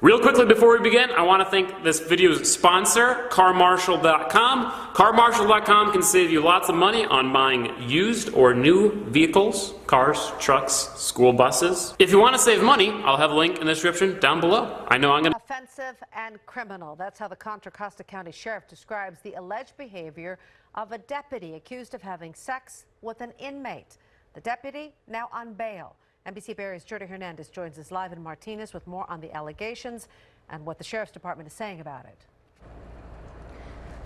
Real quickly before we begin, I want to thank this video's sponsor, CarMarshal.com. CarMarshal.com can save you lots of money on buying used or new vehicles, cars, trucks, school buses. If you want to save money, I'll have a link in the description down below. I know I'm going to... Offensive and criminal. That's how the Contra Costa County Sheriff describes the alleged behavior of a deputy accused of having sex with an inmate. The deputy now on bail. NBC Bay Area's Jody Hernandez joins us live in Martinez with more on the allegations and what the Sheriff's Department is saying about it.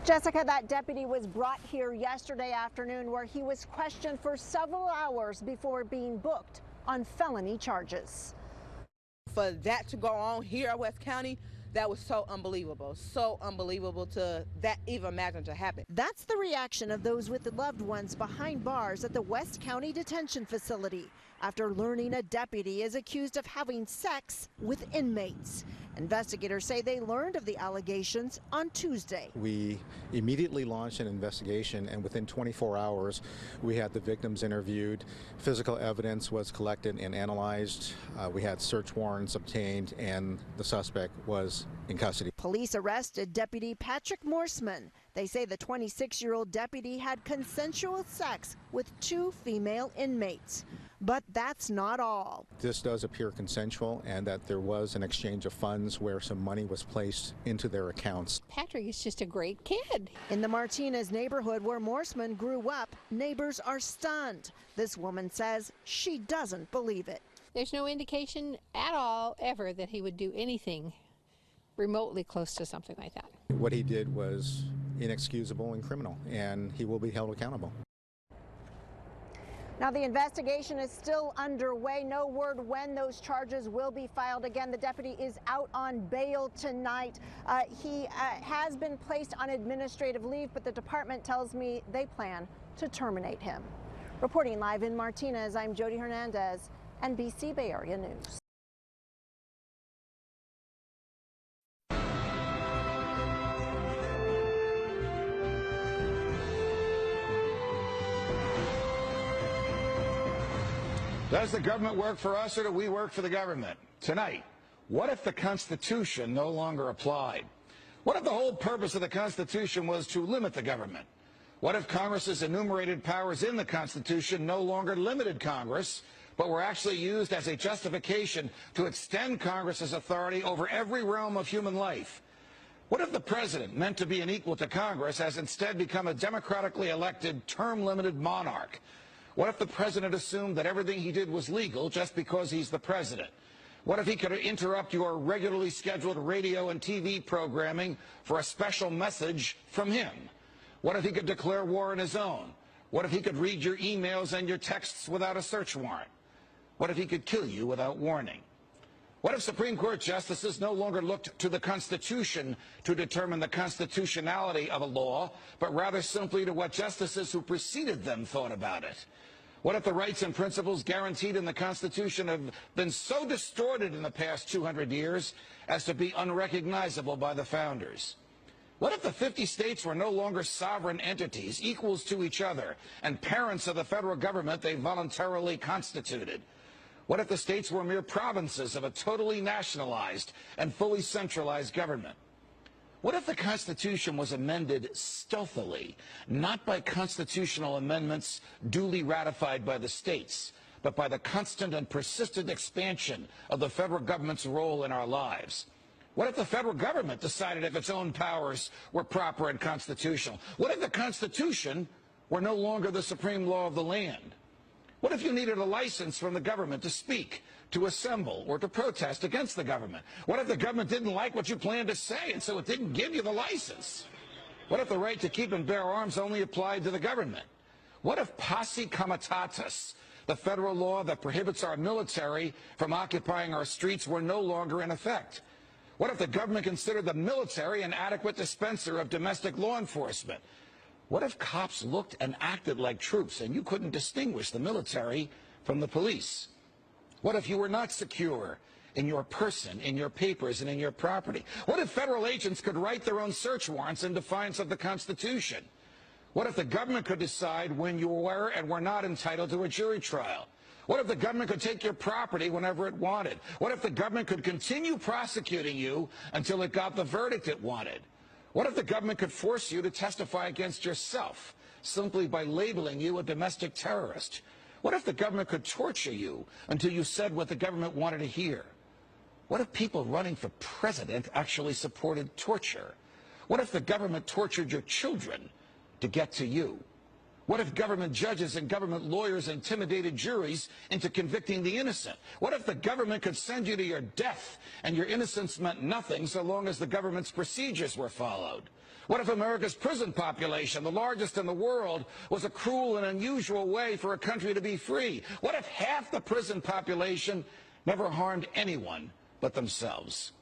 Jessica, that deputy was brought here yesterday afternoon where he was questioned for several hours before being booked on felony charges. For that to go on here at West County, that was so unbelievable to that even imagine to happen. That's the reaction of those with loved ones behind bars at the West County Detention Facility after learning a deputy is accused of having sex with inmates. Investigators say they learned of the allegations on Tuesday. We immediately launched an investigation, and within 24 hours, we had the victims interviewed. Physical evidence was collected and analyzed. We had search warrants obtained, and the suspect was in custody. Police arrested Deputy Patrick Morseman. They say the 26-year-old deputy had consensual sex with 2 female inmates. But that's not all. This does appear consensual, and that there was an exchange of funds where some money was placed into their accounts. Patrick is just a great kid. In the Martinez neighborhood where Morseman grew up, neighbors are stunned. This woman says she doesn't believe it. There's no indication at all ever that he would do anything remotely close to something like that. What he did was inexcusable and criminal, and he will be held accountable. Now, the investigation is still underway. No word when those charges will be filed. Again, the deputy is out on bail tonight. He has been placed on administrative leave, but the department tells me they plan to terminate him. Reporting live in Martinez, I'm Jody Hernandez, NBC Bay Area News. Does the government work for us, or do we work for the government? Tonight, what if the Constitution no longer applied? What if the whole purpose of the Constitution was to limit the government? What if Congress's enumerated powers in the Constitution no longer limited Congress, but were actually used as a justification to extend Congress's authority over every realm of human life? What if the president, meant to be an equal to Congress, has instead become a democratically elected, term-limited monarch? What if the president assumed that everything he did was legal just because he's the president? What if he could interrupt your regularly scheduled radio and TV programming for a special message from him? What if he could declare war on his own? What if he could read your emails and your texts without a search warrant? What if he could kill you without warning? What if Supreme Court justices no longer looked to the Constitution to determine the constitutionality of a law, but rather simply to what justices who preceded them thought about it? What if the rights and principles guaranteed in the Constitution have been so distorted in the past 200 years as to be unrecognizable by the founders? What if the 50 states were no longer sovereign entities, equals to each other, and parents of the federal government they voluntarily constituted? What if the states were mere provinces of a totally nationalized and fully centralized government? What if the Constitution was amended stealthily, not by constitutional amendments duly ratified by the states, but by the constant and persistent expansion of the federal government's role in our lives? What if the federal government decided if its own powers were proper and constitutional? What if the Constitution were no longer the supreme law of the land? What if you needed a license from the government to speak, to assemble, or to protest against the government? What if the government didn't like what you planned to say, and so it didn't give you the license? What if the right to keep and bear arms only applied to the government? What if posse comitatus, the federal law that prohibits our military from occupying our streets, were no longer in effect? What if the government considered the military an adequate dispenser of domestic law enforcement? What if cops looked and acted like troops and you couldn't distinguish the military from the police? What if you were not secure in your person, in your papers, and in your property? What if federal agents could write their own search warrants in defiance of the Constitution? What if the government could decide when you were and were not entitled to a jury trial? What if the government could take your property whenever it wanted? What if the government could continue prosecuting you until it got the verdict it wanted? What if the government could force you to testify against yourself simply by labeling you a domestic terrorist? What if the government could torture you until you said what the government wanted to hear? What if people running for president actually supported torture? What if the government tortured your children to get to you? What if government judges and government lawyers intimidated juries into convicting the innocent? What if the government could send you to your death and your innocence meant nothing so long as the government's procedures were followed? What if America's prison population, the largest in the world, was a cruel and unusual way for a country to be free? What if half the prison population never harmed anyone but themselves?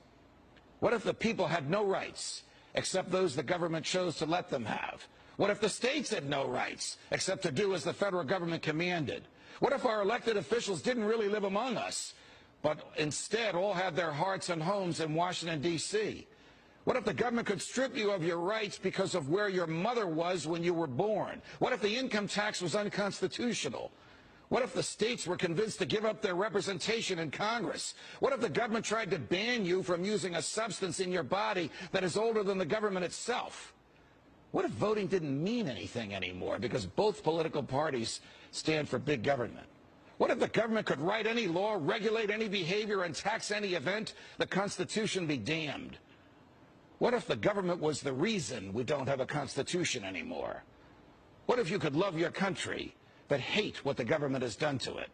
What if the people had no rights except those the government chose to let them have? What if the states had no rights except to do as the federal government commanded? What if our elected officials didn't really live among us, but instead all had their hearts and homes in Washington, D.C.? What if the government could strip you of your rights because of where your mother was when you were born? What if the income tax was unconstitutional? What if the states were convinced to give up their representation in Congress? What if the government tried to ban you from using a substance in your body that is older than the government itself? What if voting didn't mean anything anymore because both political parties stand for big government? What if the government could write any law, regulate any behavior, and tax any event? The Constitution be damned. What if the government was the reason we don't have a Constitution anymore? What if you could love your country but hate what the government has done to it?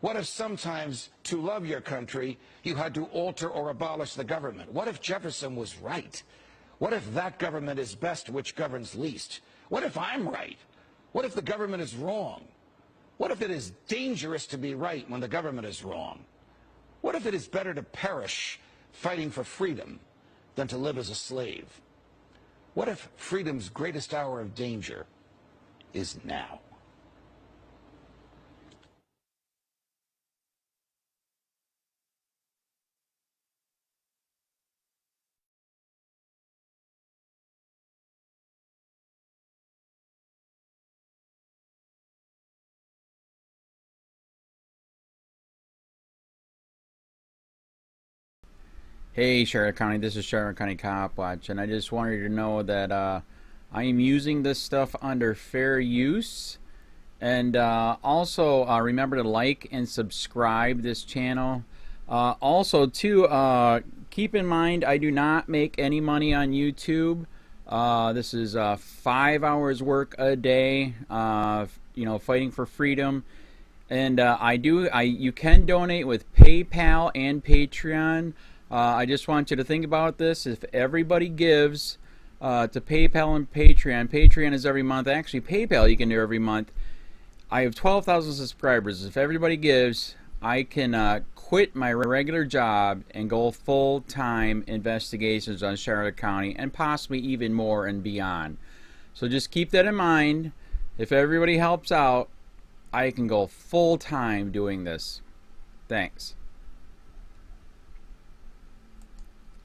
What if sometimes to love your country you had to alter or abolish the government? What if Jefferson was right? What if that government is best which governs least? What if I'm right? What if the government is wrong? What if it is dangerous to be right when the government is wrong? What if it is better to perish fighting for freedom than to live as a slave? What if freedom's greatest hour of danger is now? Hey Charlotte County, this is Charlotte County COPWATCH, and I just wanted you to know that I am using this stuff under fair use, and also remember to like and subscribe this channel. Also too, keep in mind I do not make any money on YouTube. This is 5 hours work a day, you know, fighting for freedom. And you can donate with PayPal and Patreon. I just want you to think about this. If everybody gives to PayPal and Patreon, Patreon is every month. Actually, PayPal you can do every month. I have 12,000 subscribers. If everybody gives, I can quit my regular job and go full-time investigations on Charlotte County and possibly even more and beyond. So just keep that in mind. If everybody helps out, I can go full-time doing this. Thanks.